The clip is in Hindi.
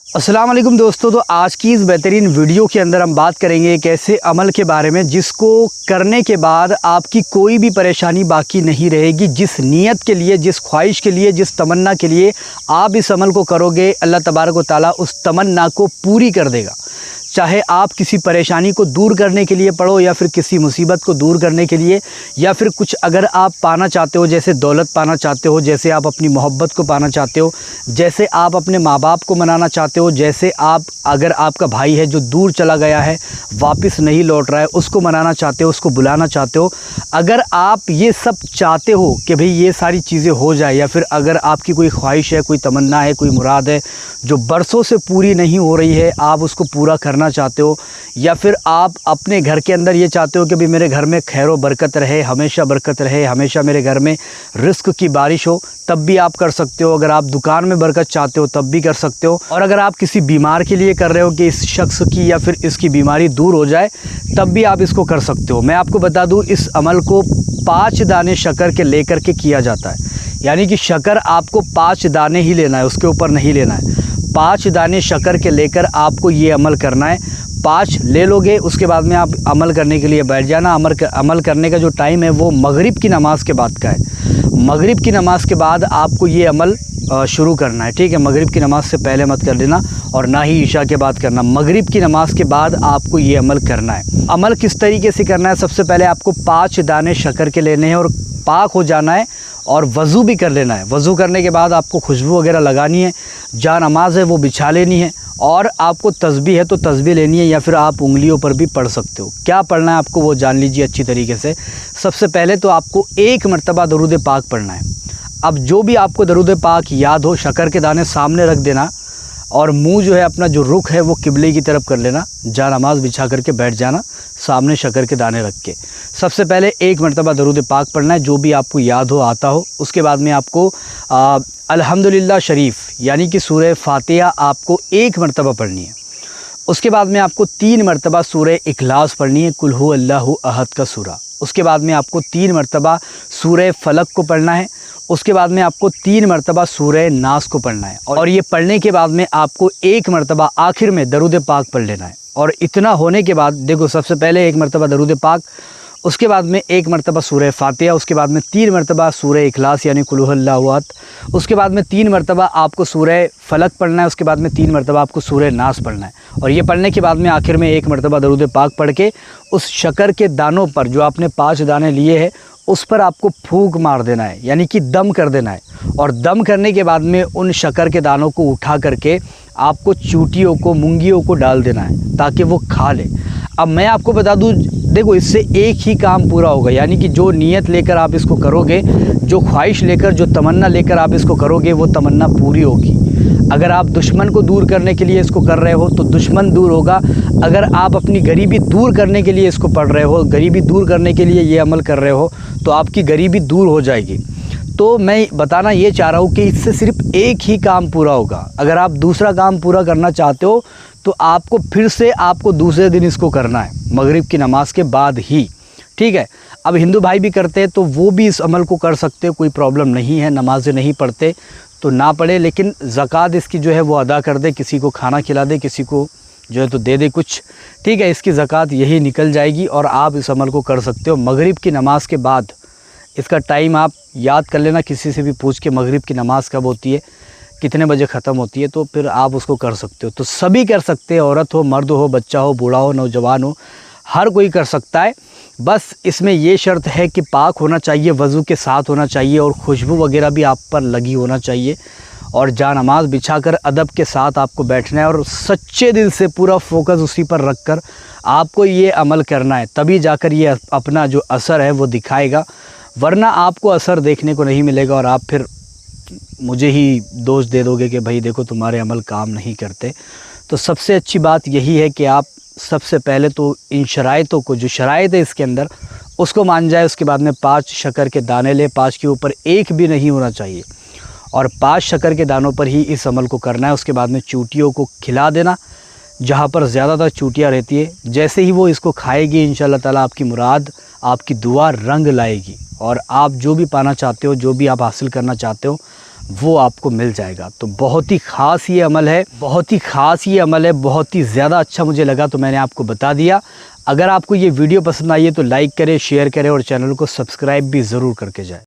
अस्सलाम वालेकुम दोस्तों। तो आज की इस बेहतरीन वीडियो के अंदर हम बात करेंगे एक ऐसे अमल के बारे में जिसको करने के बाद आपकी कोई भी परेशानी बाकी नहीं रहेगी। जिस नीयत के लिए, जिस ख्वाहिश के लिए, जिस तमन्ना के लिए आप इस अमल को करोगे, अल्लाह तबारक व तआला उस तमन्ना को पूरी कर देगा। चाहे आप किसी परेशानी को दूर करने के लिए पढ़ो या फिर किसी मुसीबत को दूर करने के लिए, या फिर कुछ अगर आप पाना चाहते हो, जैसे दौलत पाना चाहते हो, जैसे आप अपनी मोहब्बत को पाना चाहते हो, जैसे आप अपने माँ बाप को मनाना चाहते हो, जैसे आप अगर आपका भाई है जो दूर चला गया है, वापस नहीं लौट रहा है, उसको मनाना चाहते हो, उसको बुलाना चाहते हो। अगर आप ये सब चाहते हो कि भाई ये सारी चीज़ें हो जाए, या फिर अगर आपकी कोई ख्वाहिश है, कोई तमन्ना है, कोई मुराद है जो बरसों से पूरी नहीं हो रही है, आप उसको पूरा करना चाहते हो, या फिर आप अपने घर के अंदर ये चाहते हो कि भाई मेरे घर में खैर व बरकत रहे, हमेशा बरकत रहे, हमेशा मेरे घर में रिस्क की बारिश हो, तब भी आप कर सकते हो। अगर आप दुकान में बरकत चाहते हो तब भी कर सकते हो। और अगर आप किसी बीमार के लिए कर रहे हो कि इस शख्स की या फिर इसकी बीमारी दूर हो जाए, तब भी आप इसको कर सकते हो। मैं आपको बता दूं, इस अमल को 5 दाने शक्कर के लेकर के किया जाता है। यानी कि शक्कर आपको 5 दाने ही लेना है, उसके ऊपर नहीं लेना है। 5 दाने शक्कर के लेकर आपको ये अमल करना है। 5 ले लोगे, उसके बाद में आप अमल करने के लिए बैठ जाना। अमल करने का जो टाइम है वो मगरिब की नमाज़ के बाद का है। मगरिब की नमाज़ के बाद आपको ये अमल शुरू करना है, ठीक है। मगरिब की नमाज़ से पहले मत कर देना और ना ही ईशा के बाद करना। मगरिब की नमाज़ के बाद आपको ये अमल करना है। अमल किस तरीके से करना है? सबसे पहले आपको 5 दाने शक्कर के लेने हैं और पाक हो जाना है और वज़ू भी कर लेना है। वज़ू करने के बाद आपको खुशबू वगैरह लगानी है, जहाँ नमाज है वो बिछा लेनी है, और आपको तस्बीह है तो तस्बीह लेनी है, या फिर आप उंगलियों पर भी पढ़ सकते हो। क्या पढ़ना है आपको वो जान लीजिए अच्छी तरीके से। सबसे पहले तो आपको 1 मरतबा दरूद पाक पढ़ना है। अब जो भी आपको दरूद पाक याद हो, शक्कर के दाने सामने रख देना और मुंह जो है अपना जो रुख है वो किबले की तरफ कर लेना, जहाँ नमाज बिछा करके बैठ जाना, सामने शक्कर के दाने रख के। सबसे पहले 1 मरतबा दरूद पाक पढ़ना है, जो भी आपको याद हो, आता हो। उसके बाद में आपको अल्हम्दुलिल्लाह शरीफ यानी कि सूरह फातिहा आपको 1 मरतबा पढ़नी है। उसके बाद में आपको 3 मरतबा सूरह इखलास पढ़नी है, कुल हु अल्लाहु अहद का सूरा। उसके बाद में आपको 3 मरतबा सूरह फलक को पढ़ना है। उसके बाद में आपको 3 मरतबा सूरह नास को पढ़ना है, और ये पढ़ने के बाद में आपको 1 मरतबा आखिर में दरूद पाक पढ़ लेना है। और इतना होने के बाद देखो, सबसे पहले 1 मरतबा दरूद पाक, उसके बाद में 1 मरतबा सूरह फातिहा, उसके बाद में 3 मरतबा सूरह इखलास यानी कुल हु अल्लाहु अहद, उसके बाद में 3 मरतबा आपको सूरह फलक पढ़ना है, उसके बाद में 3 मरतबा आपको सूरह नास पढ़ना है। और ये पढ़ने के बाद में आखिर में 1 मरतबा दरूद पाक पढ़ के उस शक्कर के दानों पर, जो आपने 5 दाने लिए हैं, उस पर आपको फूंक मार देना है, यानी कि दम कर देना है। और दम करने के बाद में उन शक्कर के दानों को उठा करके आपको चूटियों को, मुंगियों को डाल देना है ताकि वो खा ले। अब मैं आपको बता दूं, देखो इससे एक ही काम पूरा होगा, यानी कि जो नीयत लेकर आप इसको करोगे, जो ख्वाहिश लेकर, जो तमन्ना लेकर आप इसको करोगे, वो तमन्ना पूरी होगी। अगर आप दुश्मन को दूर करने के लिए इसको कर रहे हो तो दुश्मन दूर होगा। अगर आप अपनी गरीबी दूर करने के लिए इसको पढ़ रहे हो, गरीबी दूर करने के लिए ये अमल कर रहे हो, तो आपकी गरीबी दूर हो जाएगी। तो मैं बताना ये चाह रहा हूँ कि इससे सिर्फ एक ही काम पूरा होगा। अगर आप दूसरा काम पूरा करना चाहते हो तो आपको फिर से आपको दूसरे दिन इसको करना है, मगरिब की नमाज़ के बाद ही, ठीक है। अब हिंदू भाई भी करते हैं तो वो भी इस अमल को कर सकते हो, कोई प्रॉब्लम नहीं है। नमाज़ें नहीं पढ़ते तो ना पढ़े, लेकिन ज़कात इसकी जो है वो अदा कर दे, किसी को खाना खिला दे, किसी को जो है तो दे दे कुछ, ठीक है। इसकी ज़कात यही निकल जाएगी और आप इस अमल को कर सकते हो मगरिब की नमाज़ के बाद। इसका टाइम आप याद कर लेना, किसी से भी पूछ के, मगरिब की नमाज़ कब होती है, कितने बजे ख़त्म होती है, तो फिर आप उसको कर सकते हो। तो सभी कर सकते हैं, औरत हो, मर्द हो, बच्चा हो, बूढ़ा हो, नौजवान हो, हर कोई कर सकता है। बस इसमें ये शर्त है कि पाक होना चाहिए, वज़ू के साथ होना चाहिए, और खुशबू वगैरह भी आप पर लगी होना चाहिए, और जा नमाज बिछाकर अदब के साथ आपको बैठना है और सच्चे दिल से पूरा फोकस उसी पर रख कर आपको ये अमल करना है। तभी जाकर ये अपना जो असर है वो दिखाएगा, वरना आपको असर देखने को नहीं मिलेगा और आप फिर मुझे ही दोष दे दोगे कि भाई देखो तुम्हारे अमल काम नहीं करते। तो सबसे अच्छी बात यही है कि आप सबसे पहले तो इन शराइतों को, जो शराइत है इसके अंदर, उसको मान जाए। उसके बाद में 5 शक्कर के दाने ले, 5 के ऊपर 1 भी नहीं होना चाहिए, और 5 शक्कर के दानों पर ही इस अमल को करना है। उसके बाद में चूटियों को खिला देना, जहाँ पर ज़्यादातर चूटियाँ रहती है। जैसे ही वो इसको खाएगी, इंशाअल्लाह ताला आपकी मुराद, आपकी दुआ रंग लाएगी, और आप जो भी पाना चाहते हो, जो भी आप हासिल करना चाहते हो, वो आपको मिल जाएगा। तो बहुत ही ख़ास ये अमल है, बहुत ही ख़ास ये अमल है, बहुत ही ज़्यादा अच्छा मुझे लगा तो मैंने आपको बता दिया। अगर आपको ये वीडियो पसंद आई है तो लाइक करें, शेयर करें और चैनल को सब्सक्राइब भी ज़रूर करके जाए।